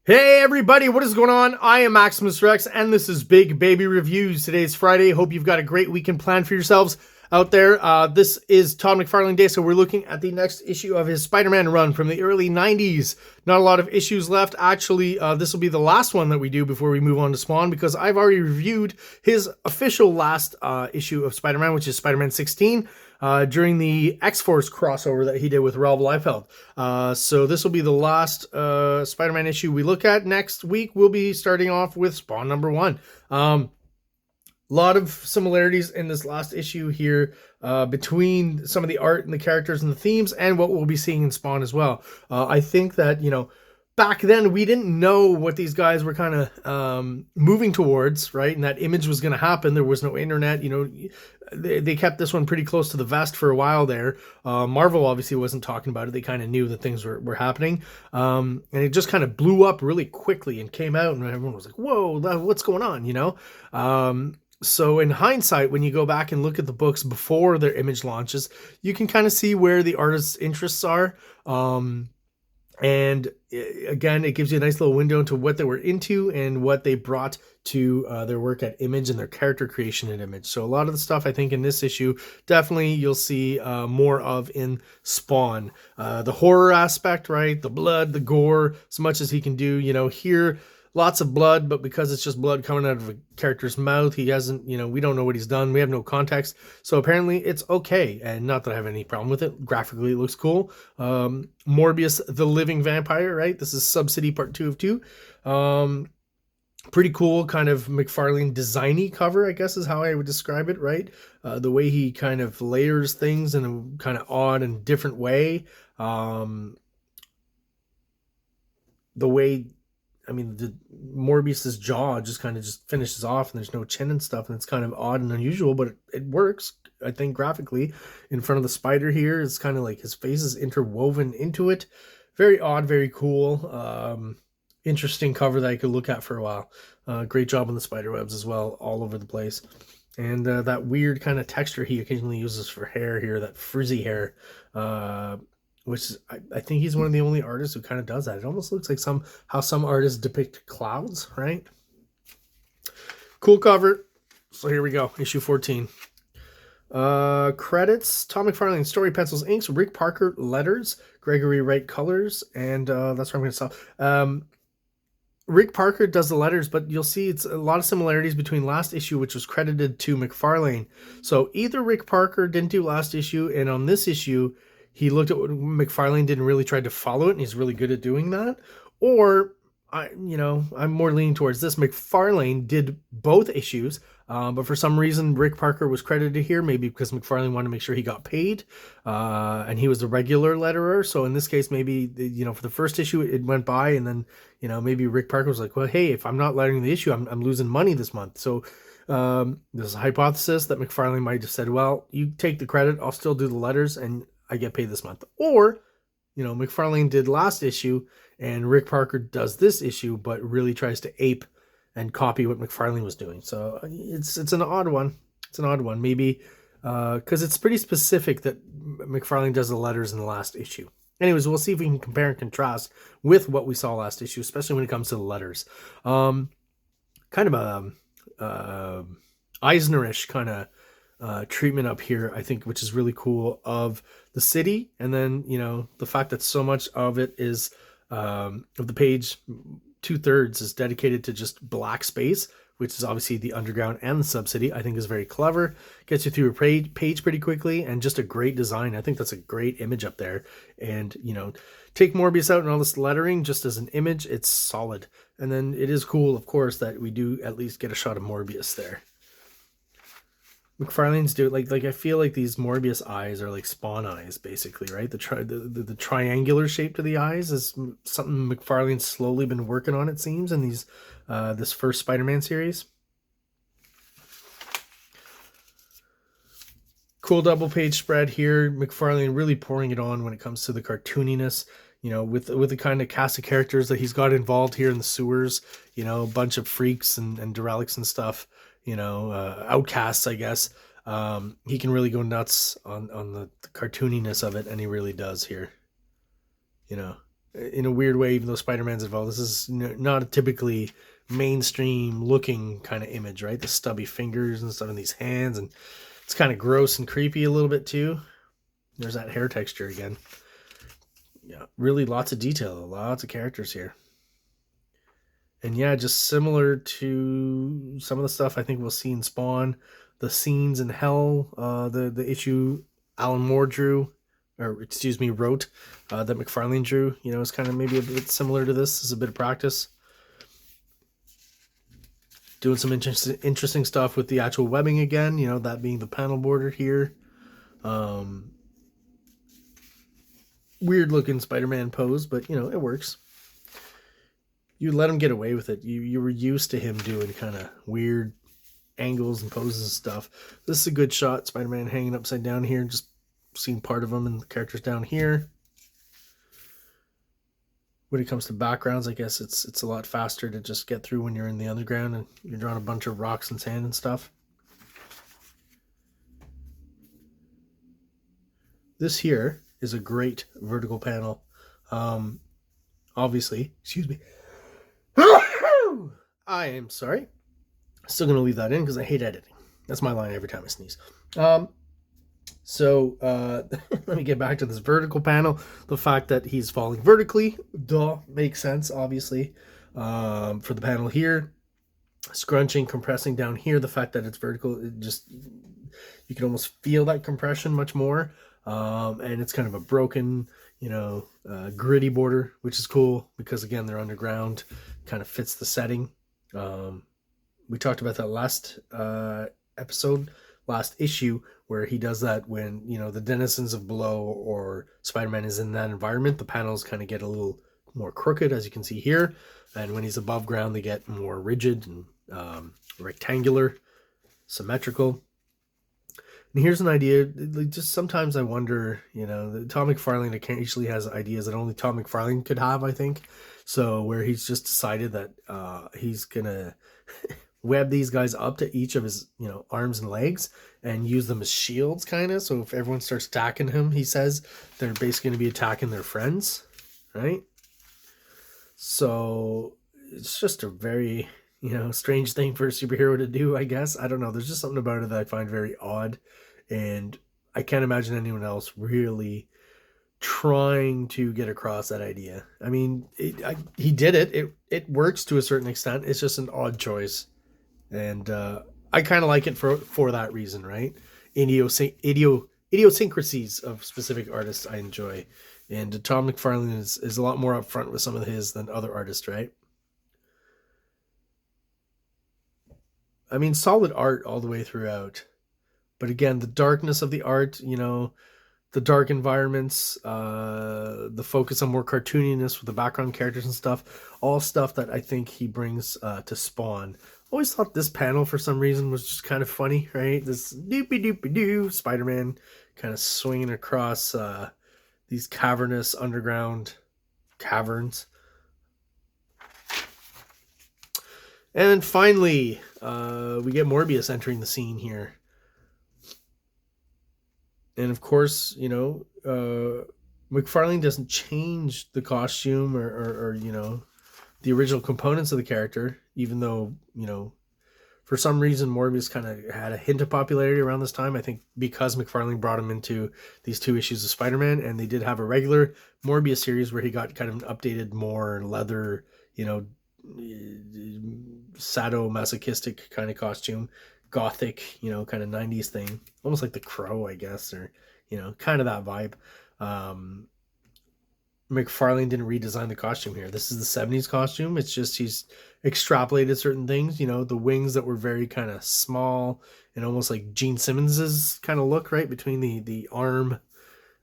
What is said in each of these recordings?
Hey everybody, what is going on? I am Maximus Rex, and this is Big Baby Reviews. Today's Friday. Hope you've got a great weekend planned for yourselves out there. This is Todd McFarlane Day, so we're looking at the next issue of his Spider-Man run from the early 90s. Not a lot of issues left. Actually, this will be the last one that we do before we move on to Spawn, because I've already reviewed his official last issue of Spider-Man, which is Spider-Man 16. During the X-Force crossover that he did with Rob Liefeld. So this will be the last Spider-Man issue we look at. Next week, we'll be starting off with Spawn number 1. A lot of similarities in this last issue here between some of the art and the characters and the themes and what we'll be seeing in Spawn as well. I think that, back then we didn't know what these guys were kind of moving towards, right? And that Image was going to happen. There was no internet, they kept this one pretty close to the vest for a while there. Marvel obviously wasn't talking about it. They kind of knew that things were happening. And it just kind of blew up really quickly and came out, and everyone was like, whoa, what's going on, So in hindsight, when you go back and look at the books before their Image launches, you can kind of see where the artist's interests are. And again, it gives you a nice little window into what they were into and what they brought to their work at Image and their character creation at Image. So a lot of the stuff I think in this issue, definitely you'll see more of in Spawn. The horror aspect, right? The blood, the gore, as much as he can do, here, lots of blood, but because it's just blood coming out of a character's mouth, he hasn't, we don't know what he's done. We have no context. So apparently it's okay. And not that I have any problem with it. Graphically, it looks cool. Morbius, the Living Vampire, right? This is Subsidy Part 2 of 2. Pretty cool kind of McFarlane designy cover, I guess is how I would describe it, right? The way he kind of layers things in a kind of odd and different way. The way... the Morbius's jaw just kind of just finishes off, and there's no chin and stuff, and it's kind of odd and unusual, but it works, I think, graphically. In front of the spider here, it's kind of like his face is interwoven into it. Very odd, very cool. Interesting cover that I could look at for a while. Great job on the spider webs as well, all over the place. And that weird kind of texture he occasionally uses for hair here, that frizzy hair. Which I think he's one of the only artists who kind of does that. It almost looks like how some artists depict clouds, right? Cool cover. So here we go, issue 14. Credits: Tom McFarlane, story, pencils, inks; Rick Parker, letters; Gregory Wright, colors, and that's where I'm going to stop. Rick Parker does the letters, but you'll see it's a lot of similarities between last issue, which was credited to McFarlane. So either Rick Parker didn't do last issue, and on this issue, he looked at what McFarlane did and really tried to follow it, and he's really good at doing that. Or, I'm more leaning towards this. McFarlane did both issues, but for some reason, Rick Parker was credited here, maybe because McFarlane wanted to make sure he got paid, and he was the regular letterer. So in this case, maybe, for the first issue, it went by, and then, maybe Rick Parker was like, well, hey, if I'm not lettering the issue, I'm losing money this month. So there's a hypothesis that McFarlane might have said, well, you take the credit, I'll still do the letters, and I get paid this month. Or, McFarlane did last issue and Rick Parker does this issue, but really tries to ape and copy what McFarlane was doing. So it's an odd one. It's an odd one. Maybe because it's pretty specific that McFarlane does the letters in the last issue. Anyways, we'll see if we can compare and contrast with what we saw last issue, especially when it comes to the letters. Kind of a Eisnerish kind of treatment up here, I think, which is really cool, of the city. And then, the fact that so much of it is, of the page, 2/3 is dedicated to just black space, which is obviously the underground and the subcity, I think is very clever. Gets you through a page pretty quickly, and just a great design. I think that's a great image up there. And, take Morbius out and all this lettering, just as an image, it's solid. And then it is cool, of course, that we do at least get a shot of Morbius there. McFarlane's do like I feel like these Morbius eyes are like Spawn eyes, basically, right? The triangular shape to the eyes is something McFarlane's slowly been working on, it seems, in these this first Spider-Man series. Cool double page spread here. McFarlane really pouring it on when it comes to the cartooniness. With the kind of cast of characters that he's got involved here in the sewers. A bunch of freaks and derelicts and stuff. Outcasts, I guess. He can really go nuts on the cartooniness of it, and he really does here. in a weird way, even though Spider-Man's involved. This is not a typically mainstream looking kind of image, right? The stubby fingers and stuff in these hands, and it's kind of gross and creepy a little bit too. There's that hair texture again. Yeah, really lots of detail, lots of characters here. And yeah, just similar to some of the stuff I think we'll see in Spawn, the scenes in Hell, the issue Alan Moore drew, or excuse me, wrote, that McFarlane drew. You know, it's kind of maybe a bit similar to this. Is a bit of practice. Doing some interesting stuff with the actual webbing again. You know, that being the panel border here. Weird looking Spider-Man pose, but you know, it works. You let him get away with it. You were used to him doing kind of weird angles and poses and stuff. This is a good shot. Spider-Man hanging upside down here, just seeing part of him and the characters down here. When it comes to backgrounds, I guess it's a lot faster to just get through when you're in the underground and you're drawing a bunch of rocks and sand and stuff. This here is a great vertical panel. Obviously, excuse me. I am sorry. Still going to leave that in because I hate editing. That's my line every time I sneeze. So let me get back to this vertical panel. The fact that he's falling vertically, makes sense, obviously. For the panel here, scrunching, compressing down here, the fact that it's vertical, it just, you can almost feel that compression much more. And it's kind of a broken, gritty border, which is cool because, again, they're underground, kind of fits the setting. We talked about that last last issue, where he does that when, the denizens of below or Spider-Man is in that environment. The panels kind of get a little more crooked, as you can see here. And when he's above ground, they get more rigid and rectangular, symmetrical. And here's an idea, just sometimes I wonder, Tom McFarlane occasionally has ideas that only Tom McFarlane could have, I think. So where he's just decided that he's going to web these guys up to each of his, arms and legs and use them as shields, kind of. So if everyone starts attacking him, he says, they're basically going to be attacking their friends, right? So it's just a very, strange thing for a superhero to do, I guess. I don't know. There's just something about it that I find very odd. And I can't imagine anyone else really trying to get across that idea. I mean, he did it. It works to a certain extent. It's just an odd choice. And I kind of like it for that reason, right? Idiosyncrasies of specific artists I enjoy. And Tom McFarlane is a lot more upfront with some of his than other artists, right? I mean, solid art all the way throughout. But again, the darkness of the art, the dark environments, the focus on more cartooniness with the background characters and stuff, all stuff that I think he brings to Spawn. Always thought this panel for some reason was just kind of funny, right? This doopy doopy doo Spider-Man kind of swinging across these cavernous underground caverns. And then finally, we get Morbius entering the scene here. And of course, McFarlane doesn't change the costume or the original components of the character, even though, for some reason Morbius kind of had a hint of popularity around this time. I think because McFarlane brought him into these 2 issues of Spider-Man, and they did have a regular Morbius series where he got kind of an updated, more leather, sadomasochistic kind of costume, gothic, kind of 90s thing, almost like the Crow, I guess, or kind of that vibe. McFarlane didn't redesign the costume here. This is the 70s costume. It's just he's extrapolated certain things, the wings that were very kind of small and almost like Gene Simmons's kind of look, right, between the arm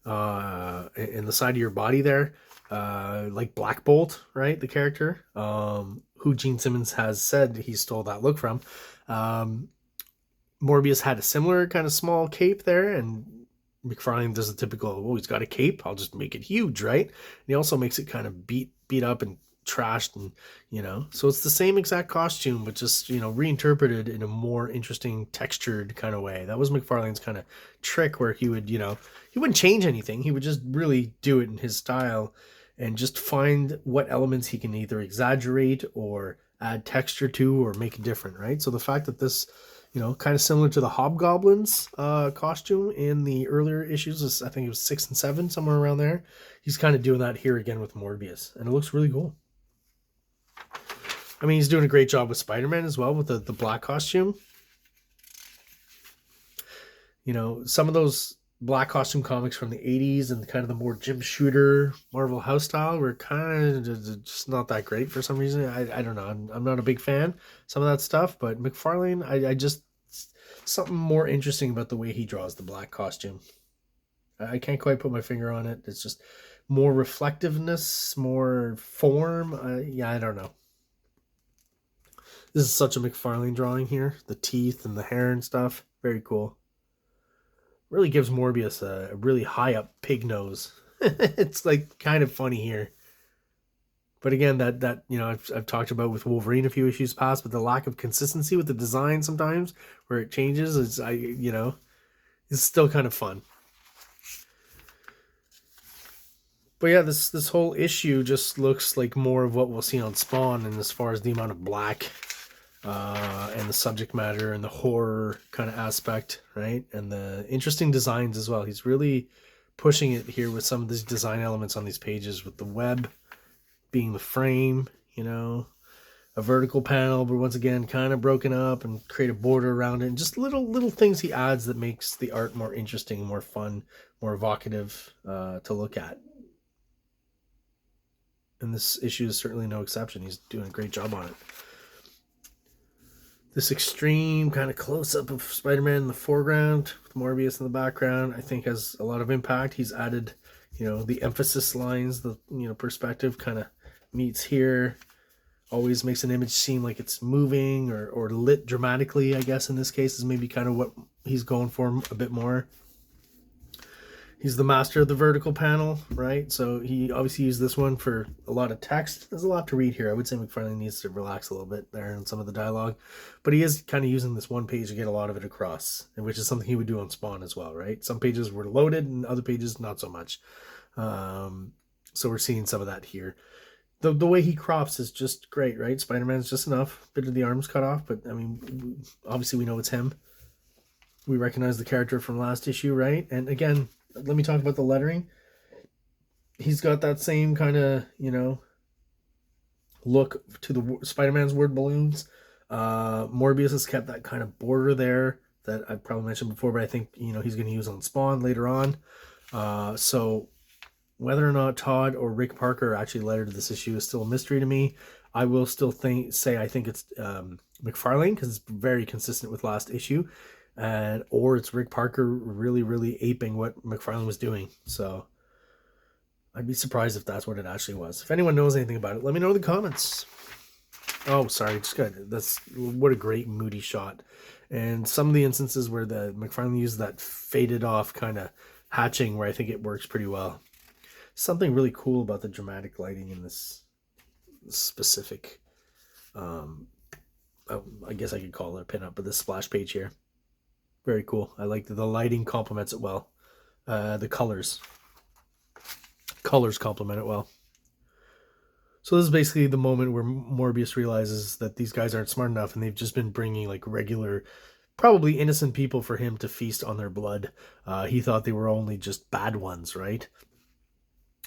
and the side of your body there, like Black Bolt, right, the character, who Gene Simmons has said he stole that look from. Morbius had a similar kind of small cape there, and McFarlane does the typical, he's got a cape, I'll just make it huge, right? And he also makes it kind of beat up and trashed, and so it's the same exact costume, but just reinterpreted in a more interesting, textured kind of way. That was McFarlane's kind of trick, where he would he wouldn't change anything, he would just really do it in his style. and just find what elements he can either exaggerate or add texture to or make it different, right? So the fact that this, kind of similar to the Hobgoblin's costume in the earlier issues, I think it was 6 and 7, somewhere around there. He's kind of doing that here again with Morbius, and it looks really cool. I mean, he's doing a great job with Spider-Man as well with the black costume. Some of those black costume comics from the 80s and kind of the more Jim Shooter Marvel House style were kind of just not that great for some reason. I don't know. I'm not a big fan some of that stuff, but McFarlane, I just something more interesting about the way he draws the black costume. I can't quite put my finger on it. It's just more reflectiveness, more form. I don't know. This is such a McFarlane drawing here. The teeth and the hair and stuff. Very cool. Really gives Morbius a really high up pig nose. It's like kind of funny here. But again, that I've talked about with Wolverine a few issues past, but the lack of consistency with the design sometimes where it changes is it's still kind of fun. But yeah, this whole issue just looks like more of what we'll see on Spawn, and as far as the amount of black and the subject matter and the horror kind of aspect, right? And the interesting designs as well. He's really pushing it here with some of these design elements on these pages, with the web being the frame, a vertical panel, but once again kind of broken up, and create a border around it, and just little things he adds that makes the art more interesting, more fun, more evocative to look at. And this issue is certainly no exception. He's doing a great job on it. This extreme kind of close-up of Spider-Man in the foreground with Morbius in the background, I think has a lot of impact. He's added, the emphasis lines, the, perspective kind of meets here. Always makes an image seem like it's moving or lit dramatically, I guess in this case is maybe kind of what he's going for a bit more. He's the master of the vertical panel, right? So he obviously used this one for a lot of text. There's a lot to read here. I would say McFarlane needs to relax a little bit there in some of the dialogue. But he is kind of using this one page to get a lot of it across, which is something he would do on Spawn as well, right? Some pages were loaded and other pages not so much. So we're seeing some of that here. The way he crops is just great, right? Spider-Man's just enough. Bit of the arms cut off, but I mean, obviously we know it's him. We recognize the character from last issue, right? And again, let me talk about the lettering. He's got that same kind of, look to the Spider-Man's word balloons. Morbius has kept that kind of border there that I probably mentioned before, but I think, he's going to use on Spawn later on. So whether or not Todd or Rick Parker actually lettered this issue is still a mystery to me. I will still say I think it's McFarlane, because it's very consistent with last issue. Or it's Rick Parker really aping what McFarlane was doing. So I'd be surprised if that's what it actually was. If anyone knows anything about it, let me know in the comments. Oh, sorry, that's what a great moody shot. And some of the instances where the McFarlane used that faded off kind of hatching, where I think it works pretty well. Something really cool about the dramatic lighting in this specific, I guess I could call it a pinup, but this splash page here. Very cool. I like the lighting complements it well. The colors complement it well. So this is basically the moment where Morbius realizes that these guys aren't smart enough, and they've just been bringing like regular, probably innocent people for him to feast on their blood. He thought they were only just bad ones, right?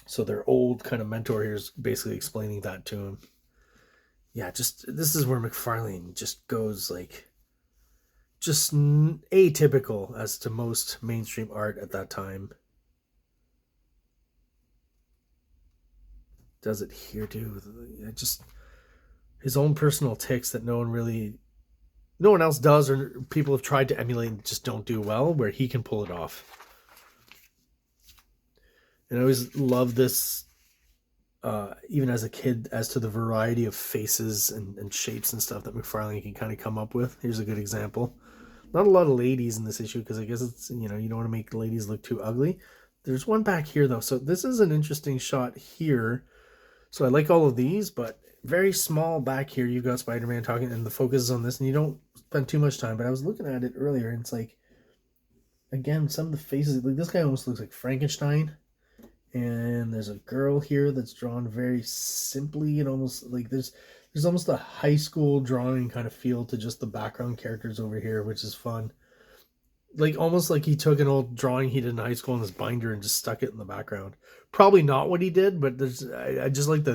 So their old kind of mentor here is basically explaining that to him. Yeah, this is where McFarlane just goes like, just atypical as to most mainstream art at that time. Does it here too. Just his own personal tics that no one else does, or people have tried to emulate and just don't do well, where he can pull it off. And I always love this, even as a kid, as to the variety of faces and shapes and stuff that McFarlane can kind of come up with. Here's a good example. Not a lot of ladies in this issue, because I guess it's, you don't want to make the ladies look too ugly. There's one back here, though. So this is an interesting shot here. So I like all of these, but very small back here. You've got Spider-Man talking, and the focus is on this, and you don't spend too much time. But I was looking at it earlier, and it's like, again, some of the faces, like this guy almost looks like Frankenstein And there's a girl here that's drawn very simply, and almost like there's almost a high school drawing kind of feel to just the background characters over here, which is fun. Like almost like he took an old drawing he did in high school in his binder and just stuck it in the background. Probably not what he did, but I just like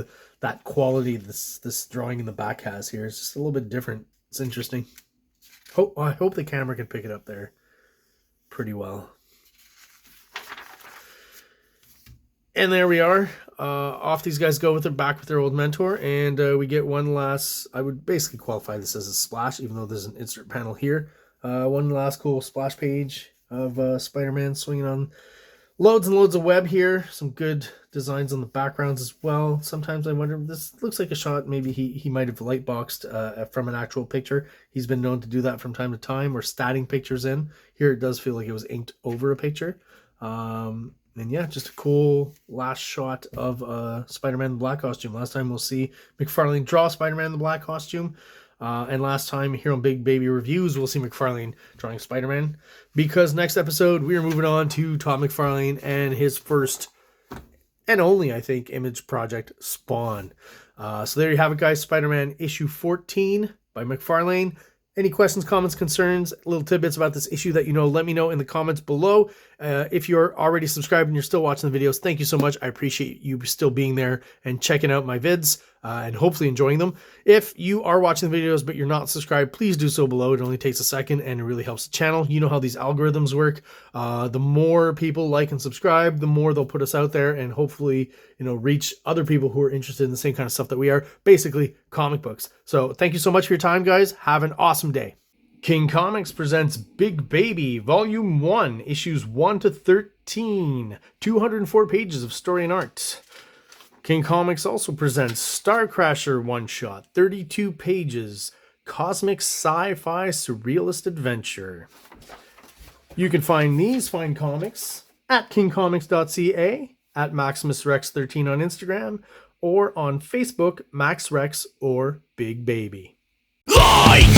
that quality this drawing in the back has here. It's just a little bit different. It's interesting. I hope the camera can pick it up there pretty well. And there we are. Off these guys go with their back with their old mentor, and we get one last. I would basically qualify this as a splash, even though there's an insert panel here. One last cool splash page of Spider-Man swinging on loads and loads of web here. Some good designs on the backgrounds as well. Sometimes I wonder, this looks like a shot maybe he might have light boxed from an actual picture. He's been known to do that from time to time, or statting pictures in. Here it does feel like it was inked over a picture. And yeah, just a cool last shot of Spider-Man in the black costume. Last time we'll see McFarlane draw Spider-Man in the black costume. And last time here on Big Baby Reviews, we'll see McFarlane drawing Spider-Man. Because next episode, we are moving on to Todd McFarlane and his first and only, I think, image project, Spawn. So there you have it, guys. Spider-Man issue 14 by McFarlane. Any questions, comments, concerns, little tidbits about this issue that you know, let me know in the comments below. If you're already subscribed and you're still watching the videos, thank you so much. I appreciate you still being there and checking out my vids and hopefully enjoying them. If you are watching the videos but you're not subscribed, please do so below. It only takes a second and it really helps the channel. You know how these algorithms work. The more people like and subscribe, the more they'll put us out there and hopefully, you know, reach other people who are interested in the same kind of stuff that we are, basically comic books. So thank you so much for your time, guys. Have an awesome day. King Comics presents Big Baby, Volume 1, Issues 1 to 13, 204 pages of story and art. King Comics also presents Star Crasher one-shot, 32 pages, cosmic sci-fi surrealist adventure. You can find these fine comics at kingcomics.ca, at MaximusRex13 on Instagram, or on Facebook, MaxRex or Big Baby. Light!